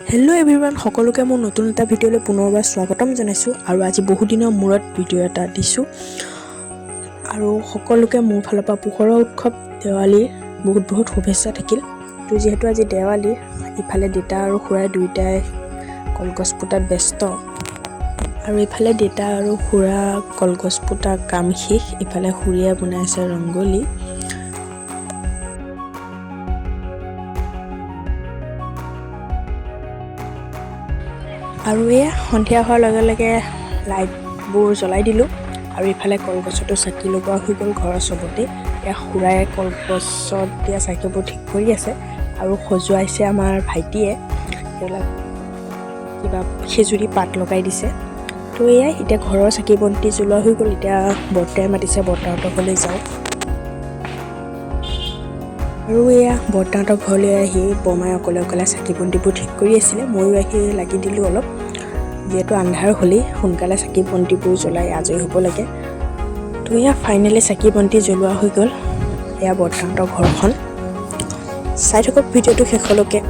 Hello' everyone, সকলোকে মোৰ নতুন এটা ভিডিঅ'লৈ পুনৰবাৰ স্বাগতম জনাইছোঁ। আৰু আজি বহুদিনৰ মূৰত ভিডিঅ' এটা দিছোঁ আৰু সকলোকে মোৰ ফালৰ পৰা পোহৰৰ উৎসৱ দেৱালীৰ বহুত বহুত শুভেচ্ছা থাকিল। তো যিহেতু আজি দেৱালী, ইফালে দেতা আৰু খুৰাই দুয়োটাই কলগছ পোতাত ব্যস্ত আৰু ইফালে দেতা আৰু খুৰা কলগছ পোতা কাম শেষ, ইফালে খুৰীয়ে বনাইছে ৰংগলী। আৰু এয়া সন্ধিয়া হোৱাৰ লগে লগে লাইটবোৰ জ্বলাই দিলোঁ আৰু ইফালে কলগছতো চাকি লগোৱা হৈ গ'ল ঘৰৰ চবতে। এয়া খুৰাই কলগছত দিয়া চাকিবোৰ ঠিক কৰি আছে আৰু সজোৱাইছে আমাৰ ভাইটিয়ে, সেইবিলাক কিবা খেজুৰি পাত লগাই দিছে। তো এয়াই এতিয়া ঘৰৰ চাকি বন্তি জ্বলোৱা হৈ গ'ল। এতিয়া বৰ্তাই মাতিছে, বৰ্তাহঁতৰ ঘৰলৈ যাওঁ। আৰু এয়া বৰ্তাহঁতৰ ঘৰলৈ আহি বৰমাই অকলে অকলে চাকি বন্তিবোৰ ঠিক কৰি আছিলে। ময়ো আহি লাগি দিলোঁ অলপ, যিহেতু আন্ধাৰ হ'লেই সোনকালে চাকি বন্তিবোৰ জ্বলাই আজৰি হ'ব লাগে। তো এয়া ফাইনেলি চাকি বন্তি জ্বলোৱা হৈ গ'ল। এয়া বৰ্তাহঁতৰ ঘৰখন, চাই থাকক ভিডিঅ'টো শেষলৈকে।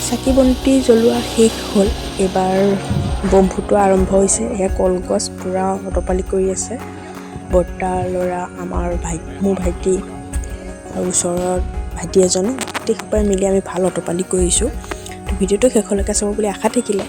চাকি বন্তি জ্বলোৱা শেষ হ'ল। এইবাৰ বম ফুটোৱা আৰম্ভ হৈছে। এয়া কলগছ পূৰা অতপালি কৰি আছে বৰ্তা ল'ৰা, মোৰ ভাইটি আৰু ওচৰৰ ভাইটি এজনো, গোটেইসোপাই মিলি আমি ভাল অতপালি কৰিছোঁ। তো ভিডিঅ'টো শেষলৈকে চাব বুলি আশা থাকিলে।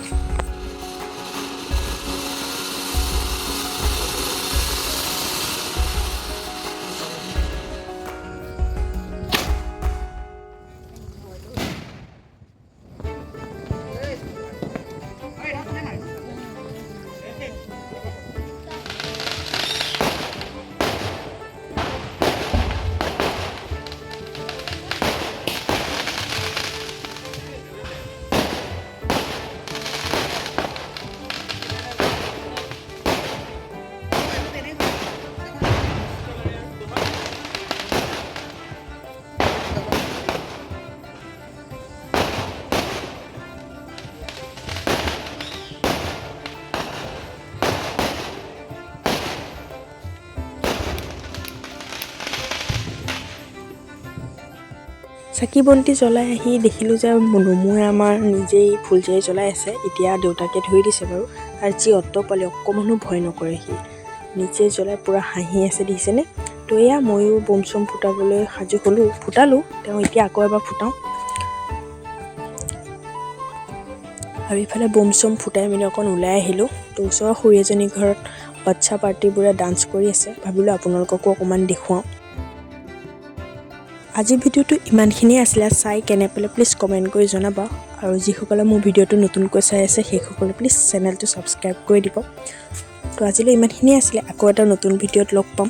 চাকি বন্তি জ্বলাই আহি দেখিলোঁ যে নুমুৱে আমাৰ নিজেই ফুলজাৰি জ্বলাই আছে। এতিয়া দেউতাকে ধৰি দিছে বাৰু, আৰু যি অতপালি, অকণমানো ভয় নকৰে সি, নিজেই জ্বলাই পূৰা হাঁহি আছে, দেখিছেনে? তো এয়া ময়ো বম চম ফুটাবলৈ সাজু হ'লোঁ, ফুটালোঁ। তেওঁ এতিয়া আকৌ এবাৰ ফুটাওঁ। আৰু ইফালে বম চম ফুটাই মেলি অকণ ওলাই আহিলোঁ। তো ওচৰৰ খুৰী এজনীৰ ঘৰত বাচ্ছা পাৰ্টিবোৰে ডান্স কৰি আছে, ভাবিলোঁ আপোনালোককো অকণমান দেখুৱাওঁ। আজিৰ ভিডিঅ'টো ইমানখিনিয়ে আছিলে। চাই কেনে পালে প্লিজ কমেণ্ট কৰি জনাবা, আৰু যিসকলে মোৰ ভিডিঅ'টো নতুনকৈ চাই আছে সেইসকলে প্লিজ চেনেলটো ছাবস্ক্ৰাইব কৰি দিব। তো আজিলৈ ইমানখিনিয়ে আছিলে। আকৌ এটা নতুন ভিডিঅ'ত লগ পাম।